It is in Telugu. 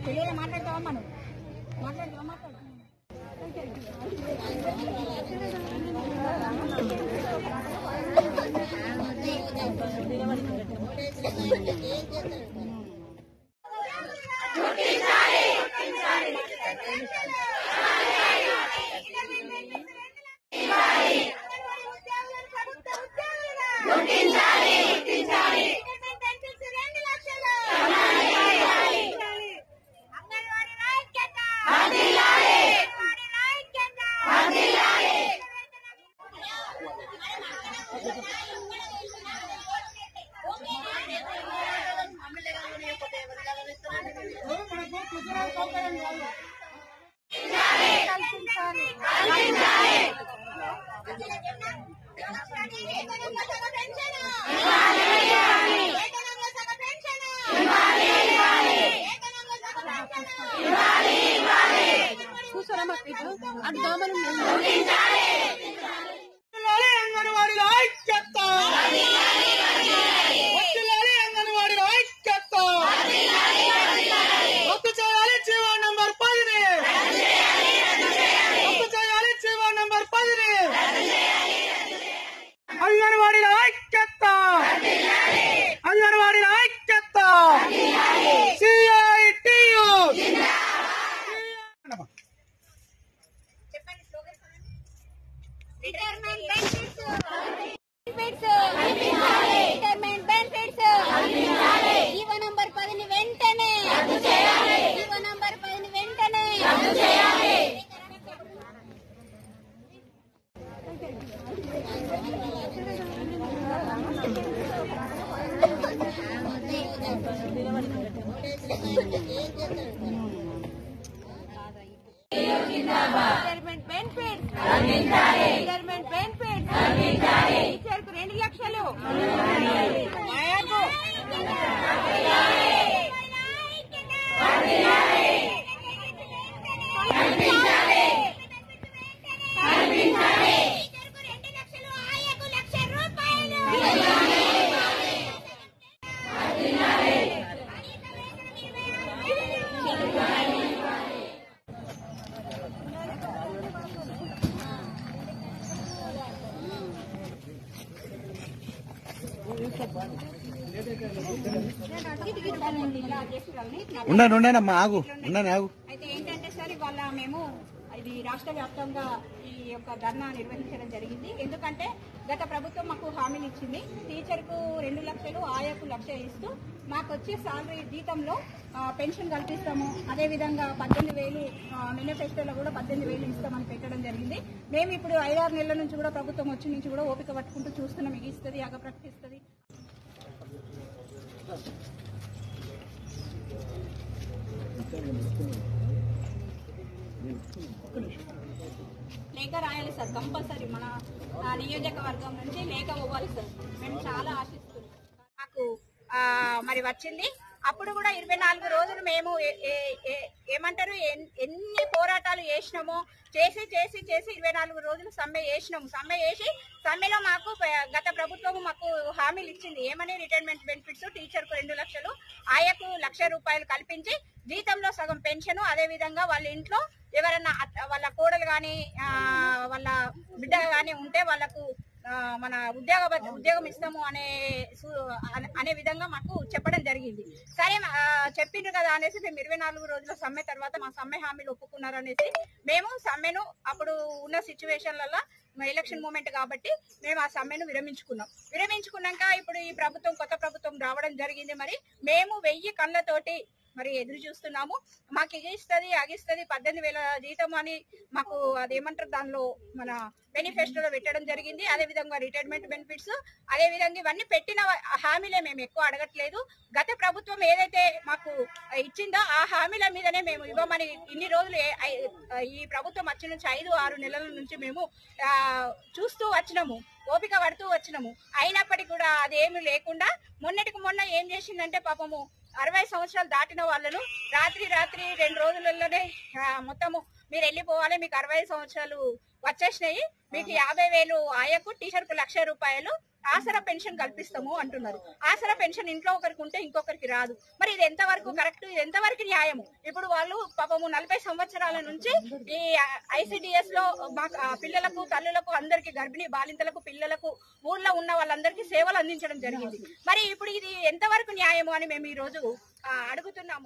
తెలుగులో మాట్లాడతావా మనం మాట్లాడతావా టీచర్కు 2 లక్షలు ఉండనమ్మా ఆగు ఆగు. అయితే ఏంటంటే సార్ ఇవాళ మేము ఇది రాష్ట్ర వ్యాప్తంగా ఈ యొక్క ధర్నా నిర్వహించడం జరిగింది. ఎందుకంటే గత ప్రభుత్వం మాకు హామీలు ఇచ్చింది. టీచర్కు 2 లక్షలు, ఆయాకు 1 లక్ష ఇస్తూ మాకు వచ్చే సాలరీ జీతంలో పెన్షన్ కల్పిస్తాము. అదేవిధంగా 18,000 మేనిఫెస్టోలో కూడా 18,000 ఇస్తామని పెట్టడం జరిగింది. మేము ఇప్పుడు 5-6 నెలల నుంచి కూడా ప్రభుత్వం వచ్చి నుంచి కూడా ఓపిక పట్టుకుంటూ చూస్తున్నాం. ఇస్తుంది, అగ ప్రకటిస్తుంది. లేఖ రాయాలి సార్, కంపల్సరీ మన నియోజకవర్గం నుంచి లేఖ ఇవ్వాలి సార్. మేము చాలా ఆశిస్తున్నాం. మాకు మరి వచ్చింది. అప్పుడు కూడా 24 రోజులు మేము ఏమంటారు ఎన్ని పోరాటాలు చేసినామో చేసి 24 రోజులు సమ్మె చేసినాము. సమ్మె చేసి సమ్మెలో మాకు గత ప్రభుత్వం మాకు హామీలు ఇచ్చింది. ఏమని? రిటైర్మెంట్ బెనిఫిట్స్, టీచర్కు 2 లక్షలు, ఆయాకు 1 లక్ష రూపాయలు కల్పించి జీతంలో సగం పెన్షన్, అదేవిధంగా వాళ్ళ ఇంట్లో ఎవరన్నా వాళ్ళ కోడలు కానీ వాళ్ళ బిడ్డ కానీ ఉంటే వాళ్ళకు మన ఉద్యోగం ఇస్తాము అనే విధంగా మాకు చెప్పడం జరిగింది. సరే చెప్పిండ్రు కదా అనేసి మేము 24 రోజుల సమ్మె తర్వాత మా సమ్మె హామీలు ఒప్పుకున్నారు అనేసి మేము సమ్మెను అప్పుడు ఉన్న సిచ్యువేషన్లలో ఎలక్షన్ మూమెంట్ కాబట్టి మేము ఆ సమ్మెను విరమించుకున్నాక ఇప్పుడు ఈ ప్రభుత్వం, కొత్త ప్రభుత్వం రావడం జరిగింది. మరి మేము 1000 కళ్ళతోటి మరి ఎదురు చూస్తున్నాము. మాకు ఇగిస్తుంది, అగిస్తుంది, 18,000 జీతం అని మాకు అదేమంటారు దానిలో మన మేనిఫెస్టోలో పెట్టడం జరిగింది. అదేవిధంగా రిటైర్మెంట్ బెనిఫిట్స్, అదేవిధంగా ఇవన్నీ పెట్టిన హామీలే, మేము ఎక్కువ అడగట్లేదు. గత ప్రభుత్వం ఏదైతే మాకు ఇచ్చిందో ఆ హామీల మీదనే మేము ఇవ్వమని ఇన్ని రోజులు ఈ ప్రభుత్వం వచ్చిన నుంచి 5-6 నెలల నుంచి మేము చూస్తూ వచ్చినాము, ఓపిక పడుతూ వచ్చినాము. అయినప్పటికీ కూడా అదేమి లేకుండా మొన్నటికి మొన్న ఏం చేసిందంటే పాపము 60 సంవత్సరాలు దాటిన వాళ్ళను రాత్రి 2 రోజులలోనే మొత్తము మీరు వెళ్ళిపోవాలి, మీకు 60 సంవత్సరాలు వచ్చేసినాయి, మీకు 50,000 ఆయకు, టీచర్కు 1 లక్ష రూపాయలు ఆసరా పెన్షన్ కల్పిస్తాము అంటున్నారు. ఆసరా పెన్షన్ ఇంట్లో ఒకరికి ఉంటే ఇంకొకరికి రాదు. మరి ఇది ఎంతవరకు కరెక్ట్, ఇది ఎంతవరకు న్యాయము? ఇప్పుడు వాళ్ళు పాపము 40 సంవత్సరాల నుంచి ఈ ICDS లో పిల్లలకు, తల్లులకు, అందరికి, గర్భిణీ బాలింతలకు, పిల్లలకు, ఊళ్ళో ఉన్న వాళ్ళందరికీ సేవలు అందించడం జరిగింది. మరి ఇప్పుడు ఇది ఎంతవరకు న్యాయము అని మేము ఈ రోజు అడుగుతున్నాము.